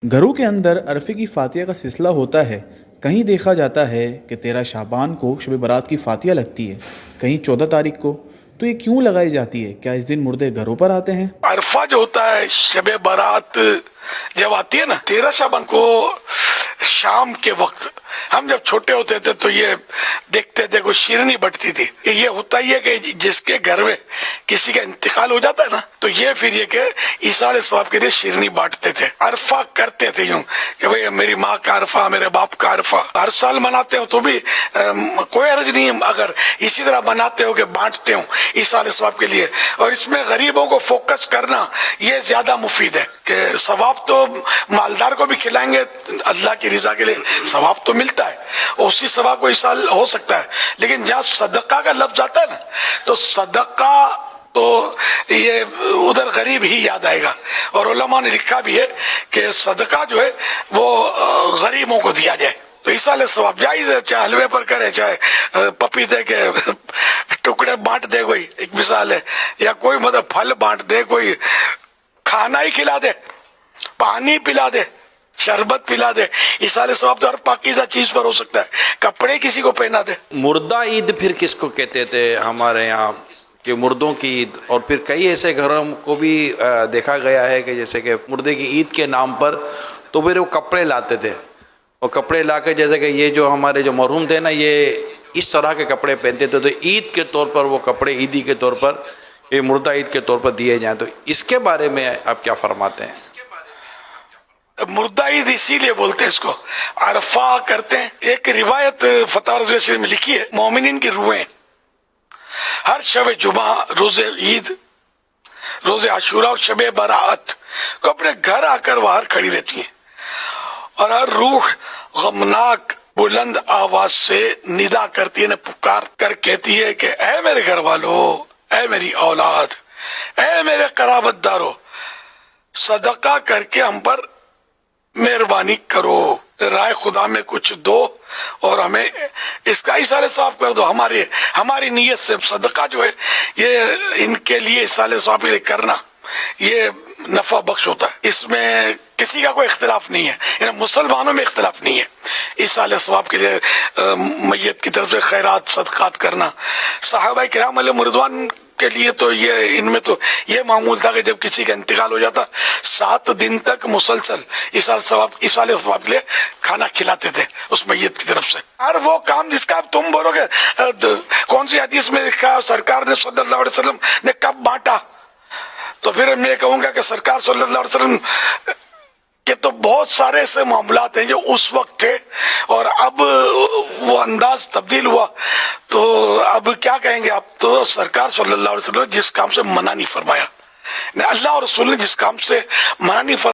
घरों के अंदर अरफे की फातिया का सिलसिला होता है। कहीं देखा जाता है कि 13 शाबान को शब बारात की फातिया लगती है, कहीं 14 तारीख को। तो ये क्यों लगाई जाती है? क्या इस दिन मुर्दे घरों पर आते हैं? अरफा जो होता है, शब बारात जब आती है ना 13 शाबान को, शाम के वक्त हम जब छोटे होते थे तो ये देखते थे, कोई शीरनी बटती थी कि ये होता ही है कि जिसके घर में किसी का इंतकाल हो जाता है ना, तो ये फिर ये कि ईसाल सवाब के लिए शीरनी बांटते थे। अरफा करते थे यूं कि भाई मेरी माँ का अरफा, मेरे बाप का अरफा। हर साल मनाते हो तो भी कोई हर्ज नहीं है अगर इसी तरह मनाते हो कि बांटते हो ईसाल सवाब के लिए। और इसमें गरीबों को फोकस करना ये ज्यादा मुफीद है कि सवाब तो मालदार को भी खिलाएंगे, अल्लाह की रिजा के लिए सवाब तो मिलता है, उसी सवाब को इस साल हो सकता है। लेकिन जहाँ सदका का लफ्ज आता है ना, तो सदका तो ये उधर गरीब ही याद आएगा। और उलमा ने लिखा भी है कि सदका जो है वो गरीबों को दिया जाए, तो इस साल सवाब जायज है। चाहे हलवे पर करे, चाहे पपीते के टुकड़े बांट दे, कोई एक मिसाल है, या कोई मतलब फल बांट दे, कोई खाना ही खिला दे, पानी पिला दे, शरबत पिला दे। इस साल सवाब तो हर पाकीज़ा चीज पर हो सकता है, कपड़े किसी को पहना दे। मुर्दा ईद फिर किसको कहते थे हमारे यहाँ कि मुर्दों की ईद। और फिर कई ऐसे घरों को भी देखा गया है कि जैसे कि मुर्दे की ईद के नाम पर तो फिर वो कपड़े लाते थे, और कपड़े ला के जैसे कि ये जो हमारे जो मरहूम थे ना, ये इस तरह के कपड़े पहनते थे, तो ईद के तौर पर वो कपड़े ईदी के तौर पर, ये मुर्दा ईद के तौर पर दिए जाएँ। तो इसके बारे में आप क्या फरमाते हैं? मुर्दा ईद इसीलिए बोलते हैं इसको, अरफा करते हैं। एक रिवायत फतवा रज़वी शरीफ में लिखी है, मोमिनीन की रूहें हर शब जुमा, रोजे ईद, रोजे आशूरा और शब बरात को अपने घर आकर बाहर खड़ी रहती हैं, और हर रूह गमनाक बुलंद आवाज से निदा करती है, न पुकार कर कहती है कि ऐ मेरे घर वालों, ऐ मेरी औलाद, ऐ मेरे कराबतदारों, सदका करके हम पर मेहरबानी करो, राय खुदा में कुछ दो और हमें इसका इसाले सवाब कर दो। हमारी नीयत से सदका जो है ये इनके लिए इसाले सवाब करना ये नफा बख्श होता है, इसमें किसी का कोई इख्तिलाफ नहीं है, मुसलमानों में इख्तिलाफ नहीं है। इसाले सवाब के लिए मैयत की तरफ से खैरात सदकात करना सहाबा किराम अलैहिम रिदवान के लिए तो ये इनमें तो ये मामूल था कि जब किसी का इंतकाल हो जाता 7 दिन तक मुसलसल इसाले सवाब के लिए खाना खिलाते थे उस मैयत की तरफ से। और वो काम जिसका अब तुम बोलोगे कौन सी हदीस में लिखा, सरकार ने सल्लल्लाहु अलैहि वसल्लम ने कब बांटा, तो फिर मैं कहूंगा कि सरकार सल्लल्लाहु अलैहि वसल्लम के तो बहुत सारे ऐसे मामलात हैं जो उस वक्त थे, और अब वो अंदाज तब्दील हुआ, तो अब क्या कहेंगे आप। तो सरकार सल्लल्लाहु अलैहि वसल्लम जिस काम से मना नहीं फरमाया, अल्लाह और रसूल ने जिस काम से मना नहीं